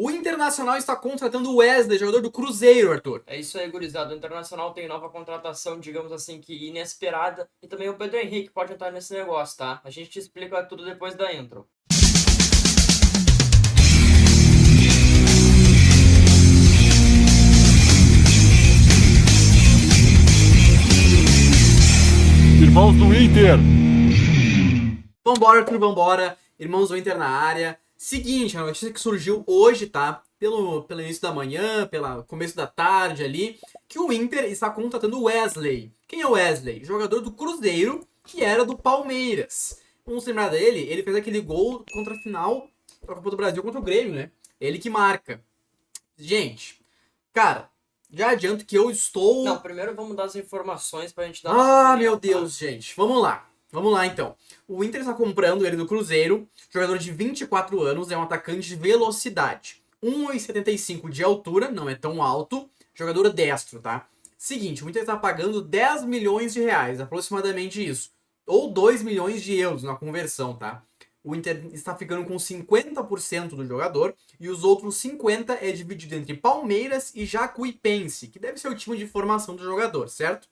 O Internacional está contratando o Wesley, jogador do Cruzeiro, Arthur. É isso aí, gurizada. O Internacional tem nova contratação, digamos assim, que inesperada. E também o Pedro Henrique pode entrar nesse negócio, tá? A gente te explica tudo depois da intro. Irmãos do Inter. Vambora, Arthur, vambora. Irmãos do Inter na área. Seguinte, a notícia que surgiu hoje, tá? Pelo início da manhã, pelo começo da tarde ali, que o Inter está contratando o Wesley. Quem é o Wesley? Jogador do Cruzeiro, que era do Palmeiras. Vamos lembrar dele? Ele fez aquele gol contra a final da Copa do Brasil contra o Grêmio, né? Ele que marca. Gente, cara, já adianto que eu estou... Não, primeiro vamos dar as informações pra gente dar Ah, nossa opinião, meu tá? Deus, gente. Vamos lá. Vamos lá, então. O Inter está comprando ele do Cruzeiro, jogador de 24 anos, é um atacante de velocidade. 1,75 de altura, não é tão alto, jogador destro, tá? Seguinte, o Inter está pagando 10 milhões de reais, aproximadamente isso. Ou 2 milhões de euros na conversão, tá? O Inter está ficando com 50% do jogador e os outros 50% é dividido entre Palmeiras e Jacuipense, que deve ser o time de formação do jogador, certo?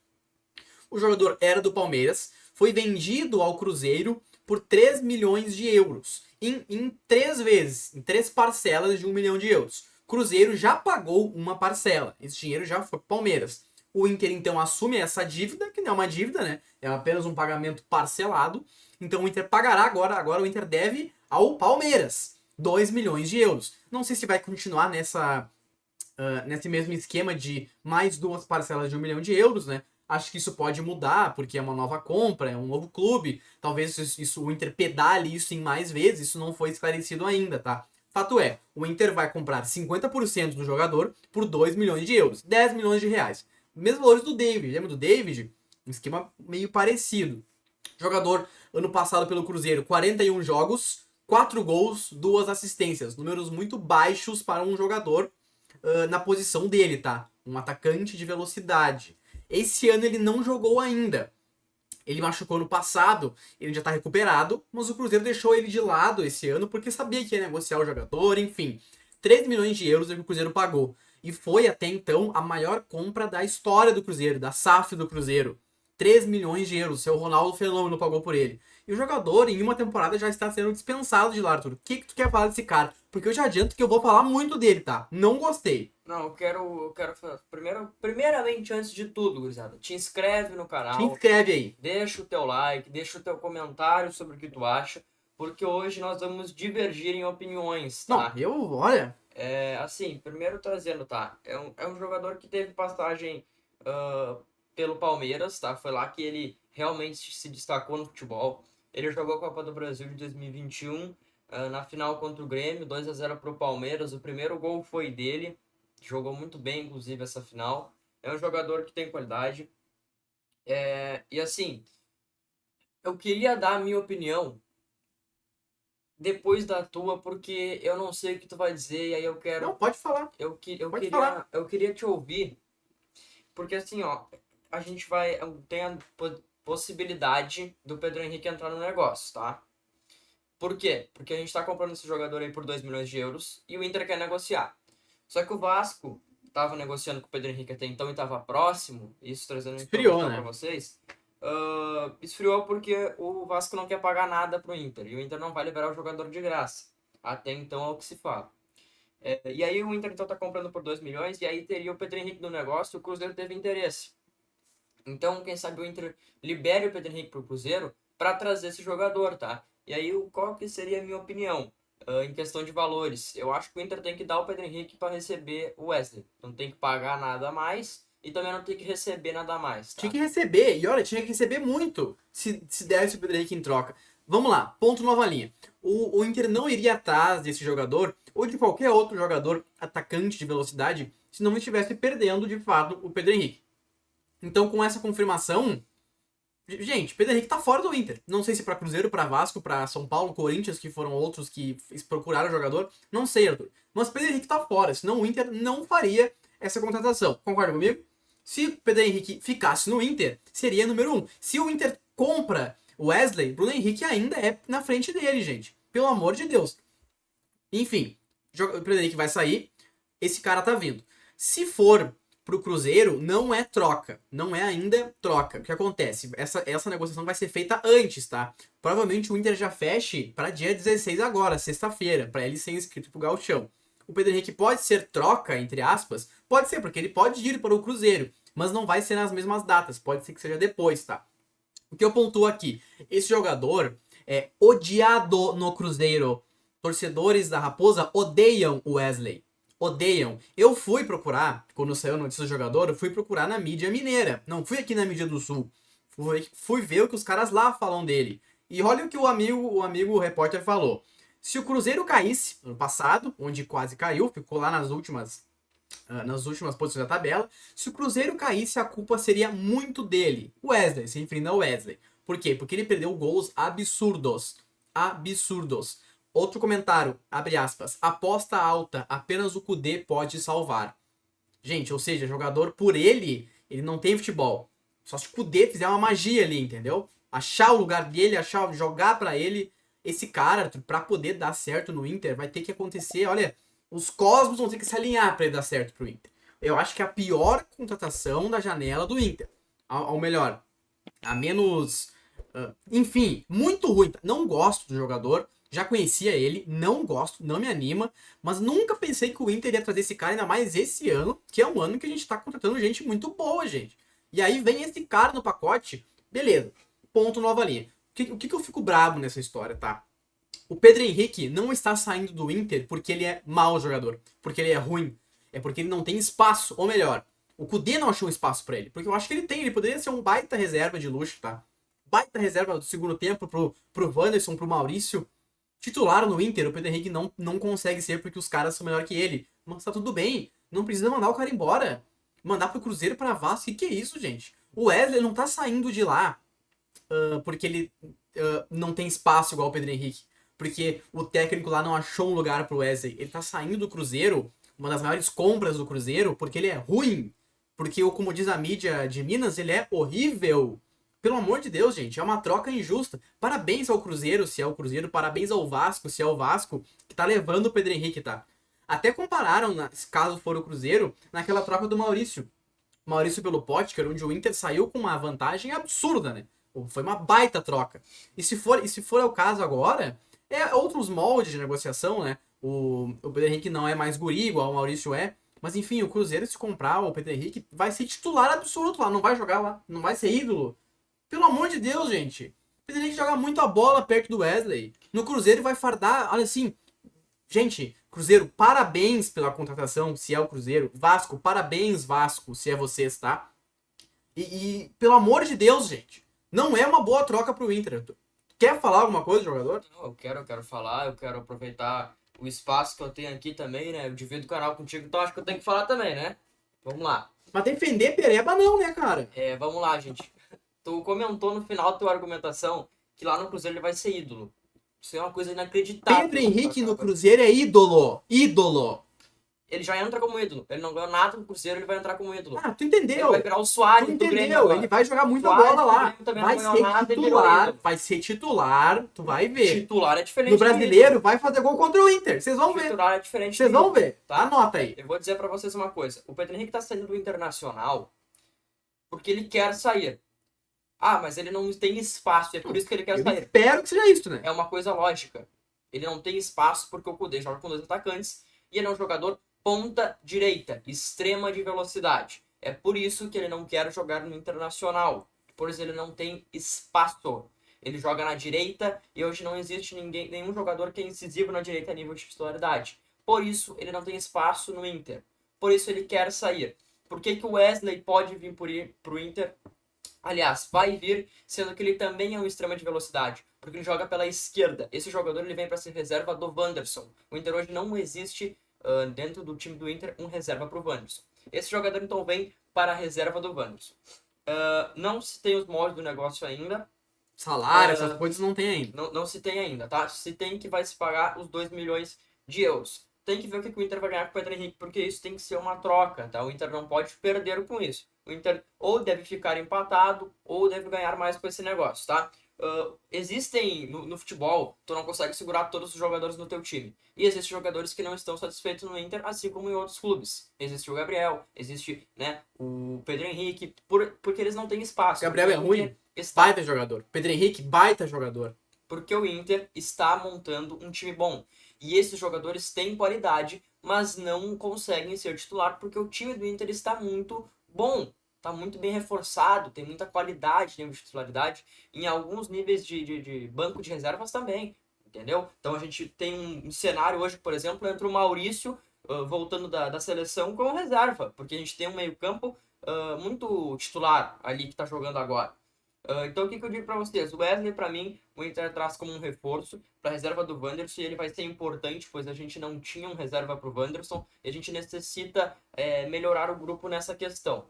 O jogador era do Palmeiras, foi vendido ao Cruzeiro por 3 milhões de euros, em 3 vezes, em 3 parcelas de 1 milhão de euros. Cruzeiro já pagou uma parcela, esse dinheiro já foi para o Palmeiras. O Inter então assume essa dívida, que não é uma dívida, né? É apenas um pagamento parcelado. Então o Inter pagará agora o Inter deve ao Palmeiras 2 milhões de euros. Não sei se vai continuar nesse mesmo esquema de mais 2 parcelas de 1 milhão de euros, né? Acho que isso pode mudar, porque é uma nova compra, é um novo clube. Talvez o Inter pedale isso em mais vezes, isso não foi esclarecido ainda, tá? Fato é, o Inter vai comprar 50% do jogador por 2 milhões de euros, 10 milhões de reais. Mesmo valores do David, lembra do David? Um esquema meio parecido. Jogador, ano passado pelo Cruzeiro, 41 jogos, 4 gols, 2 assistências. Números muito baixos para um jogador na posição dele, tá? Um atacante de velocidade. Esse ano ele não jogou ainda. Ele machucou no passado, ele já tá recuperado, mas o Cruzeiro deixou ele de lado esse ano porque sabia que ia negociar o jogador, enfim. 3 milhões de euros é o que o Cruzeiro pagou. E foi até então a maior compra da história do Cruzeiro, da SAF do Cruzeiro. 3 milhões de euros, seu Ronaldo Fenômeno pagou por ele. E o jogador, em uma temporada, já está sendo dispensado de lá, Arthur. O que tu quer falar desse cara? Porque eu já adianto que eu vou falar muito dele, tá? Não gostei. Não, eu quero primeiramente, antes de tudo, gurizada, te inscreve no Te canal, inscreve aí. deixa o teu like, deixa o teu comentário sobre o que tu acha, porque hoje nós vamos divergir em opiniões, tá? Não, olha... Assim, primeiro trazendo, tá? É um jogador que teve passagem pelo Palmeiras, tá? Foi lá que ele realmente se destacou no futebol. Ele jogou a Copa do Brasil de 2021, na final contra o Grêmio, 2-0 pro Palmeiras. O primeiro gol foi dele, jogou muito bem, inclusive, essa final. É um jogador que tem qualidade. E assim, eu queria dar a minha opinião depois da tua, porque eu não sei o que tu vai dizer, e aí eu quero... Não, pode falar. Pode falar. Eu queria te ouvir, porque assim, ó, a gente tem a possibilidade do Pedro Henrique entrar no negócio, tá? Por quê? Porque a gente tá comprando esse jogador aí por 2 milhões de euros e o Inter quer negociar. Só que o Vasco tava negociando com o Pedro Henrique até então e tava próximo, isso trazendo Esfriou, informação né? pra vocês. Esfriou porque o Vasco não quer pagar nada pro Inter e o Inter não vai liberar o jogador de graça. Até então é o que se fala. E aí o Inter então tá comprando por 2 milhões e aí teria o Pedro Henrique no negócio e o Cruzeiro teve interesse. Então, quem sabe o Inter libere o Pedro Henrique pro Cruzeiro para trazer esse jogador, tá? E aí, qual que seria a minha opinião em questão de valores? Eu acho que o Inter tem que dar o Pedro Henrique para receber o Wesley. Não tem que pagar nada a mais e também não tem que receber nada a mais, tá? Tinha que receber, e olha, tinha que receber muito se desse o Pedro Henrique em troca. Vamos lá, ponto nova linha. O Inter não iria atrás desse jogador, ou de qualquer outro jogador atacante de velocidade, se não estivesse perdendo, de fato, o Pedro Henrique. Então, com essa confirmação, gente, Pedro Henrique tá fora do Inter. Não sei se pra Cruzeiro, pra Vasco, pra São Paulo, Corinthians, que foram outros que procuraram o jogador. Não sei, Arthur. Mas Pedro Henrique tá fora, senão o Inter não faria essa contratação. Concorda comigo? Se Pedro Henrique ficasse no Inter, seria número 1. Se o Inter compra o Wesley, Bruno Henrique ainda é na frente dele, gente. Pelo amor de Deus. Enfim, O Pedro Henrique vai sair, esse cara tá vindo. Se for pro Cruzeiro, não é troca. Não é ainda troca. O que acontece? Essa negociação vai ser feita antes, tá? Provavelmente o Inter já feche para dia 16 agora, sexta-feira, para ele ser inscrito pro Gauchão. O Pedro Henrique pode ser troca, entre aspas? Pode ser, porque ele pode ir para o Cruzeiro, mas não vai ser nas mesmas datas. Pode ser que seja depois, tá? O que eu pontuo aqui? Esse jogador é odiado no Cruzeiro. Torcedores da Raposa odeiam o Wesley. Odeiam. Eu fui procurar, quando saiu a notícia do jogador, eu fui procurar na mídia mineira. Não fui aqui na mídia do Sul. Fui ver o que os caras lá falam dele. E olha o que o amigo repórter falou. Se o Cruzeiro caísse no passado, onde quase caiu, ficou lá nas últimas posições da tabela, se o Cruzeiro caísse, a culpa seria muito dele. Wesley, se referindo ao Wesley. Por quê? Porque ele perdeu gols absurdos. Absurdos. Outro comentário, abre aspas, aposta alta, apenas o Kudê pode salvar. Gente, ou seja, jogador por ele não tem futebol. Só se o Kudê fizer uma magia ali, entendeu? Achar o lugar dele, jogar pra ele. Esse cara, pra poder dar certo no Inter, vai ter que acontecer, olha, os cosmos vão ter que se alinhar pra ele dar certo pro Inter. Eu acho que é a pior contratação da janela do Inter. Ao melhor, a menos... enfim, muito ruim. Não gosto do jogador. Já conhecia ele, não gosto, não me anima, mas nunca pensei que o Inter ia trazer esse cara, ainda mais esse ano, que é um ano que a gente tá contratando gente muito boa, gente. E aí vem esse cara no pacote, beleza, ponto, nova linha. O que eu fico brabo nessa história, tá? O Pedro Henrique não está saindo do Inter porque ele é mau jogador, porque ele é ruim, é porque ele não tem espaço, ou melhor, o Kudê não achou espaço pra ele, porque eu acho que ele poderia ser um baita reserva de luxo, tá? Baita reserva do segundo tempo pro Wanderson, pro Maurício. Titular no Inter, o Pedro Henrique não consegue ser porque os caras são melhor que ele. Mas tá tudo bem. Não precisa mandar o cara embora. Mandar pro Cruzeiro, pra Vasco. Que é isso, gente? O Wesley não tá saindo de lá porque ele não tem espaço igual o Pedro Henrique. Porque o técnico lá não achou um lugar pro Wesley. Ele tá saindo do Cruzeiro, uma das maiores compras do Cruzeiro, porque ele é ruim. Porque, como diz a mídia de Minas, ele é horrível. Pelo amor de Deus, gente, é uma troca injusta. Parabéns ao Cruzeiro, se é o Cruzeiro. Parabéns ao Vasco, se é o Vasco, que tá levando o Pedro Henrique, tá? Até compararam, caso for o Cruzeiro, naquela troca do Maurício. Maurício pelo Potker, onde o Inter saiu com uma vantagem absurda, né? Foi uma baita troca. E se for o caso agora, é outros moldes de negociação, né? O Pedro Henrique não é mais guri, igual o Maurício é. Mas enfim, o Cruzeiro, se comprar o Pedro Henrique, vai ser titular absoluto lá. Não vai jogar lá. Não vai ser ídolo. Pelo amor de Deus, gente. O Pedro Henrique joga muito a bola perto do Wesley. No Cruzeiro vai fardar. Olha assim. Gente, Cruzeiro, parabéns pela contratação, se é o Cruzeiro. Vasco, parabéns, Vasco, se é vocês, tá? E pelo amor de Deus, gente. Não é uma boa troca pro Inter. Quer falar alguma coisa, jogador? Não, eu quero falar, eu quero aproveitar o espaço que eu tenho aqui também, né? Eu divido o canal contigo, então acho que eu tenho que falar também, né? Vamos lá. Mas defender Pereba não, né, cara? Vamos lá, gente. Tu comentou no final da tua argumentação que lá no Cruzeiro ele vai ser ídolo. Isso é uma coisa inacreditável. Pedro Henrique no Cruzeiro é ídolo. Ídolo. Ele já entra como ídolo. Ele não ganhou nada no Cruzeiro, ele vai entrar como ídolo. Ah, tu entendeu? Ele vai virar o Suárez Tu do Grêmio entendeu? agora. Ele vai jogar muita Suárez bola do lá. Grêmio também Vai não ganhou nada ser e virou titular. ídolo. Vai ser titular. Tu vai ver. Titular é diferente No do Brasileiro ídolo. vai fazer gol contra o Inter. Vocês vão ver. Titular é diferente Vocês do vão ídolo, ver. tá? Anota aí. Eu vou dizer pra vocês uma coisa. O Pedro Henrique tá saindo do Internacional porque ele quer sair. Ah, mas ele não tem espaço, é por isso que ele quer Eu sair. espero que seja isso, né? É uma coisa lógica. Ele não tem espaço porque o Kudê joga com dois atacantes e ele é um jogador ponta direita, extrema de velocidade. É por isso que ele não quer jogar no Internacional, pois ele não tem espaço. Ele joga na direita e hoje não existe nenhum jogador que é incisivo na direita a nível de titularidade. Por isso ele não tem espaço no Inter. Por isso ele quer sair. Por que o Wesley pode vir pro Inter? Aliás, vai vir, sendo que ele também é um extrema de velocidade, porque ele joga pela esquerda. Esse jogador ele vem para ser reserva do Wanderson. O Inter hoje não existe dentro do time do Inter um reserva para o Wanderson. Esse jogador então vem para a reserva do Wanderson. Não se tem os moldes do negócio ainda. Salário, essas coisas não tem ainda. Não se tem ainda, tá? Se tem que vai se pagar os 2 milhões de euros. Tem que ver o que o Inter vai ganhar com o Pedro Henrique, porque isso tem que ser uma troca, tá? O Inter não pode perder com isso. O Inter ou deve ficar empatado, ou deve ganhar mais com esse negócio, tá? existem no futebol, tu não consegue segurar todos os jogadores no teu time. E existem jogadores que não estão satisfeitos no Inter, assim como em outros clubes. Existe o Gabriel, existe, né, o Pedro Henrique, porque eles não têm espaço. Gabriel é ruim, baita jogador. Pedro Henrique, baita jogador. Porque o Inter está montando um time bom. E esses jogadores têm qualidade, mas não conseguem ser titular porque o time do Inter está muito bom. Está muito bem reforçado, tem muita qualidade, nível de titularidade. Em alguns níveis de banco de reservas também, entendeu? Então a gente tem um cenário hoje, por exemplo, entre o Maurício, voltando da seleção, como reserva. Porque a gente tem um meio campo muito titular ali que está jogando agora. Então o que eu digo pra vocês? O Wesley, pra mim, o Inter traz como um reforço pra reserva do Wanderson e ele vai ser importante, pois a gente não tinha um reserva pro Wanderson e a gente necessita melhorar o grupo nessa questão.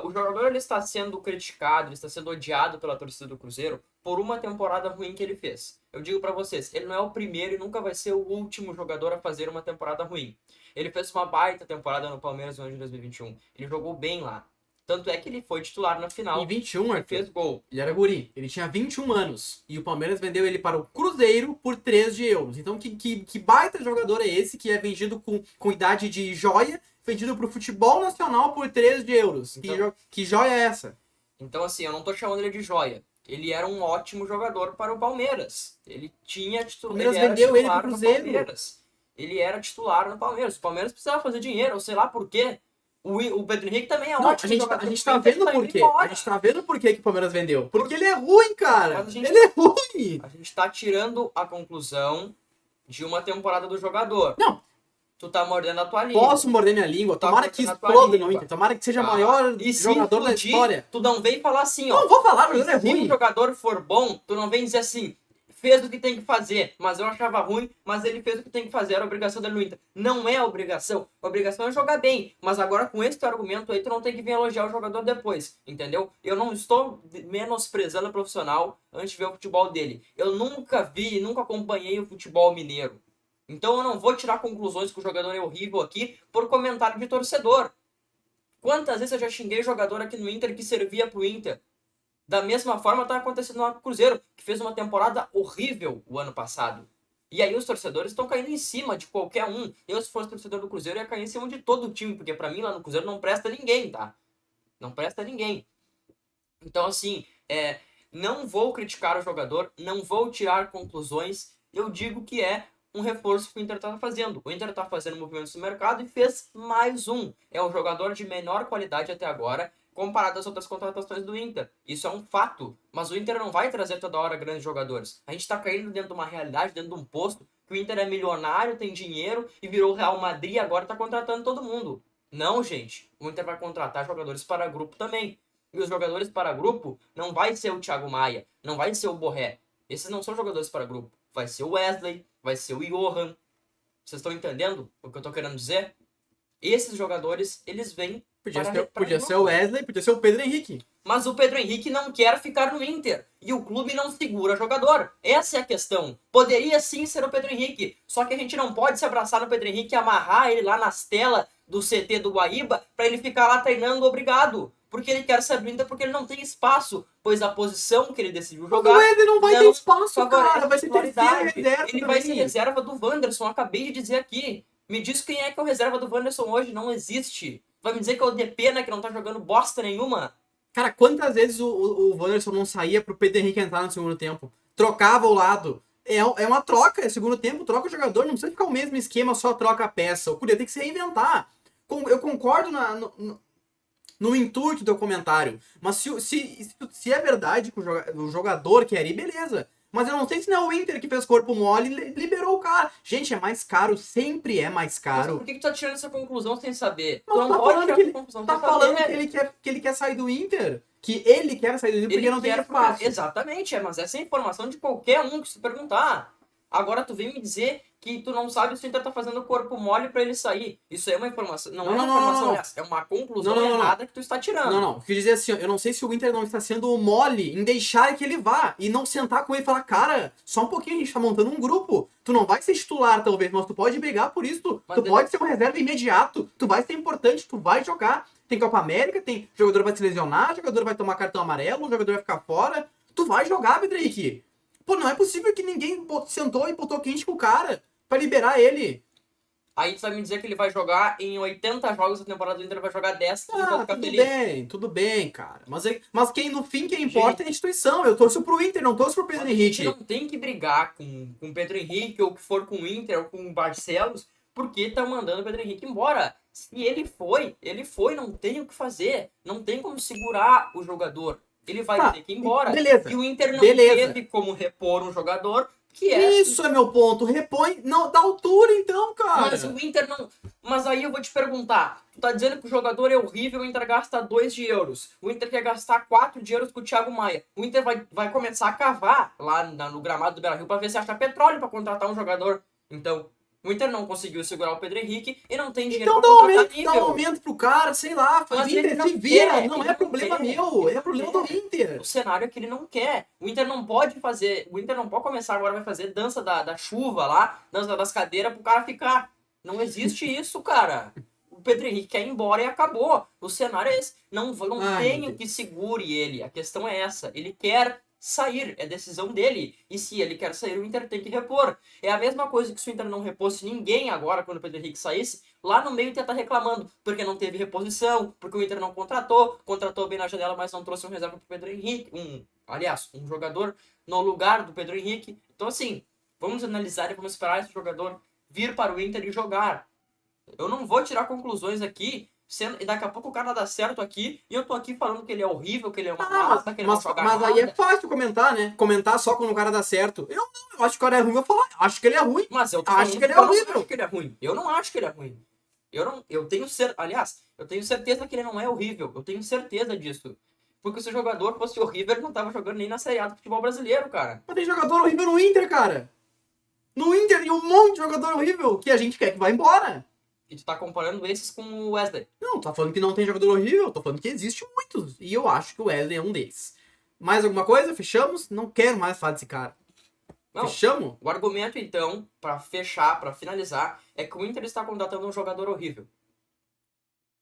O jogador ele está sendo criticado, ele está sendo odiado pela torcida do Cruzeiro por uma temporada ruim que ele fez. Eu digo pra vocês, ele não é o primeiro e nunca vai ser o último jogador a fazer uma temporada ruim. Ele fez uma baita temporada no Palmeiras no ano de 2021. Ele jogou bem lá. Tanto é que ele foi titular na final. Em 21, e fez gol. Ele era guri. Ele tinha 21 anos. E o Palmeiras vendeu ele para o Cruzeiro por 3 de euros. Então, que baita jogador é esse que é vendido com idade de joia, vendido para o futebol nacional por 3 de euros? Então, que joia é essa? Então, assim, eu não tô chamando ele de joia. Ele era um ótimo jogador para o Palmeiras. Ele tinha titular. O Palmeiras vendeu ele para o Cruzeiro. Ele era titular no Palmeiras. O Palmeiras precisava fazer dinheiro, eu sei lá por quê. O Pedro Henrique também é ótimo. A gente tá vendo por quê. A gente tá vendo por que o Palmeiras vendeu. Porque ele é ruim, cara. Ele é ruim. A gente tá tirando a conclusão de uma temporada do jogador. Não. Tu tá mordendo a tua língua. Posso morder minha língua. Tomara que exploda no Inter. Tomara que seja o maior jogador da história. Tu não vem falar assim, ó. Não vou falar, o jogador é ruim. Se o jogador for bom, tu não vem dizer assim, fez o que tem que fazer, mas eu achava ruim, mas ele fez o que tem que fazer, era obrigação dele no Inter. Não é obrigação. A obrigação é jogar bem. Mas agora com esse teu argumento aí, tu não tem que vir elogiar o jogador depois, entendeu? Eu não estou menosprezando o profissional antes de ver o futebol dele. Eu nunca vi, nunca acompanhei o futebol mineiro. Então eu não vou tirar conclusões que o jogador é horrível aqui por comentário de torcedor. Quantas vezes eu já xinguei jogador aqui no Inter que servia pro Inter? Da mesma forma tá acontecendo no Cruzeiro, que fez uma temporada horrível o ano passado. E aí os torcedores estão caindo em cima de qualquer um. Eu, se fosse torcedor do Cruzeiro, ia cair em cima de todo o time, porque pra mim lá no Cruzeiro não presta ninguém, tá? Não presta ninguém. Então, assim, não vou criticar o jogador, não vou tirar conclusões. Eu digo que é um reforço que o Inter tá fazendo. O Inter tá fazendo movimentos no mercado e fez mais um. É um jogador de menor qualidade até agora, comparado às outras contratações do Inter. Isso é um fato. Mas o Inter não vai trazer toda hora grandes jogadores. A gente tá caindo dentro de uma realidade, dentro de um posto, que o Inter é milionário, tem dinheiro e virou o Real Madrid e agora tá contratando todo mundo. Não, gente. O Inter vai contratar jogadores para grupo também. E os jogadores para grupo não vai ser o Thiago Maia, não vai ser o Borré. Esses não são jogadores para grupo. Vai ser o Wesley, vai ser o Johan. Vocês estão entendendo o que eu tô querendo dizer? Esses jogadores, eles vêm Podia ser o Wesley, podia ser o Pedro Henrique. Mas o Pedro Henrique não quer ficar no Inter. E o clube não segura jogador. Essa é a questão. Poderia sim ser o Pedro Henrique. Só que a gente não pode se abraçar no Pedro Henrique e amarrar ele lá nas telas do CT do Guaíba pra ele ficar lá treinando obrigado. Porque ele quer sair do Inter porque ele não tem espaço. Pois a posição que ele decidiu jogar... O Wesley não vai ter espaço, cara. Vai ser terceiro reserva. Ele vai ser reserva do Wanderson. Acabei de dizer aqui. Me diz quem é que é o reserva do Wanderson hoje. Não existe. Vai me dizer que é o DP, né? Que não tá jogando bosta nenhuma. Cara, quantas vezes o Wanderson não saía pro Pedro Henrique entrar no segundo tempo? Trocava o lado. É uma troca, é segundo tempo, troca o jogador. Não precisa ficar o mesmo esquema, só troca a peça. O Cudê tem que se reinventar. Eu concordo no intuito do comentário. Mas se é verdade que o jogador quer ir, beleza. Mas eu não sei se não é o Inter que fez corpo mole e liberou o cara. Gente, é mais caro, sempre é mais caro. Mas por que tu tá tirando essa conclusão sem saber? Mas tu tá falando que ele quer sair do Inter? Que ele quer sair do Inter porque não tem espaço. Exatamente, mas essa é a informação de qualquer um que se perguntar. Agora tu vem me dizer que tu não sabe se o Inter tá fazendo corpo mole pra ele sair. Isso aí é uma informação. Não é uma informação, é uma conclusão errada que tu está tirando. Não. Quer dizer assim, eu não sei se o Inter não está sendo mole em deixar que ele vá e não sentar com ele e falar, cara, só um pouquinho, a gente tá montando um grupo. Tu não vai ser titular, talvez, mas tu pode brigar por isso. Tu pode ser um reserva imediato. Tu vai ser importante, tu vai jogar. Tem Copa América, tem jogador vai se lesionar, jogador vai tomar cartão amarelo, o jogador vai ficar fora. Tu vai jogar, Pedro Henrique. Pô, não é possível que ninguém sentou e botou quente pro cara pra liberar ele. Aí tu vai me dizer que ele vai jogar em 80 jogos da temporada do Inter, ele vai jogar 10 e vai ficar feliz. Tudo bem, cara. Mas quem no fim, quem importa é a instituição. Eu torço pro Inter, não torço pro Pedro A gente Henrique. não tem que brigar com o Pedro Henrique, ou que for com o Inter, ou com o Barcelos, porque tá mandando o Pedro Henrique embora. Se ele foi, não tem o que fazer. Não tem como segurar o jogador. Ele vai ter que ir embora. Beleza. E o Inter não Beleza. teve como repor um jogador que é... Isso é meu ponto. Repõe. Não, dá altura então, cara. Mas o Inter não... Mas aí eu vou te perguntar. Tu tá dizendo que o jogador é horrível, o Inter gasta 2 de euros. O Inter quer gastar 4 de euros com o Thiago Maia. O Inter vai começar a cavar lá no gramado do Beira-Rio pra ver se acha petróleo pra contratar um jogador. Então, o Inter não conseguiu segurar o Pedro Henrique e não tem dinheiro Então pra contratar nível. dá um aumento pro cara, sei lá. Mas Faz Inter, ele não se vira. quer, Não ele é não problema quer, meu. ele É problema não do quer. Inter. O cenário é que ele não quer. O Inter não pode fazer. O Inter não pode começar agora, vai fazer dança da chuva lá, dança das cadeiras pro cara ficar. Não existe isso, cara. O Pedro Henrique quer ir embora e acabou. O cenário é esse. Não Ai, tem meu o que segure ele. A questão é essa. Ele quer sair. É decisão dele. E se ele quer sair, o Inter tem que repor. É a mesma coisa que se o Inter não repôs ninguém agora, quando o Pedro Henrique saísse, lá no meio o Inter tá reclamando, porque não teve reposição, porque o Inter não contratou bem na janela, mas não trouxe um reserva pro Pedro Henrique, um jogador no lugar do Pedro Henrique. Então assim, vamos analisar e vamos esperar esse jogador vir para o Inter e jogar. Eu não vou tirar conclusões aqui, e daqui a pouco o cara dá certo aqui, e eu tô aqui falando que ele é horrível, que ele é uma massa, que ele não joga mas nada. aí é fácil comentar, né? Comentar só quando o cara dá certo. Eu não, eu acho que o cara é ruim, eu vou falar. Acho que ele é ruim. Mas eu tô Acho falando que ele é eu não horrível. acho que ele é ruim. Eu não acho que ele é ruim. Aliás, eu tenho certeza que ele não é horrível. Eu tenho certeza disso. Porque se o jogador fosse horrível, ele não tava jogando nem na Série A do futebol brasileiro, cara. Mas tem jogador horrível no Inter, cara. No Inter tem um monte de jogador horrível que a gente quer que vá embora. E tu tá comparando esses com o Wesley. Não, tá falando que não tem jogador horrível, tô falando que existe muitos. E eu acho que o Wesley é um deles. Mais alguma coisa? Fechamos? Não quero mais falar desse cara. Não. Fechamos? O argumento, então, pra fechar, pra finalizar, é que o Inter está contratando um jogador horrível.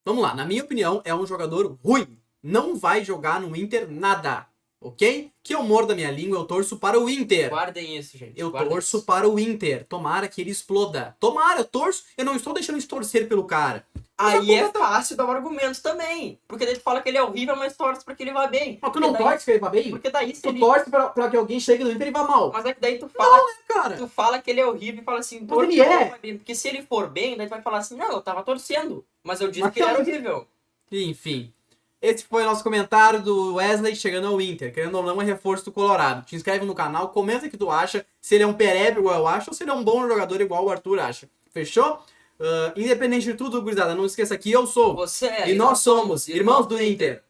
Vamos lá, na minha opinião, é um jogador ruim. Não vai jogar no Inter nada. Ok? Que eu mordo a minha língua, eu torço para o Inter. Guardem isso, gente. Eu Guardem torço isso. para o Inter. Tomara que ele exploda. Tomara, eu torço. Eu não estou deixando de torcer pelo cara. Aí é fácil dar um argumento também. Porque daí tu fala que ele é horrível, mas torce pra que ele vá bem. Mas tu não daí... torce que ele vá bem? Porque daí se Tu ele... torce pra que alguém chegue no Inter e vá mal. Mas é que daí tu fala... Cara, Tu fala que ele é horrível e fala assim... Mas ele é. vai bem. Porque se ele for bem, daí tu vai falar assim... Não, eu tava torcendo. Mas eu disse Mas que ele era não- horrível. enfim. Esse foi o nosso comentário do Wesley chegando ao Inter. Querendo ou não, é reforço do Colorado. Te inscreve no canal, comenta o que tu acha. Se ele é um perebe igual eu acho, ou se ele é um bom jogador igual o Arthur acha. Fechou? Independente de tudo, gurizada, não esqueça que eu sou. Você é... E nós somos irmãos do Inter.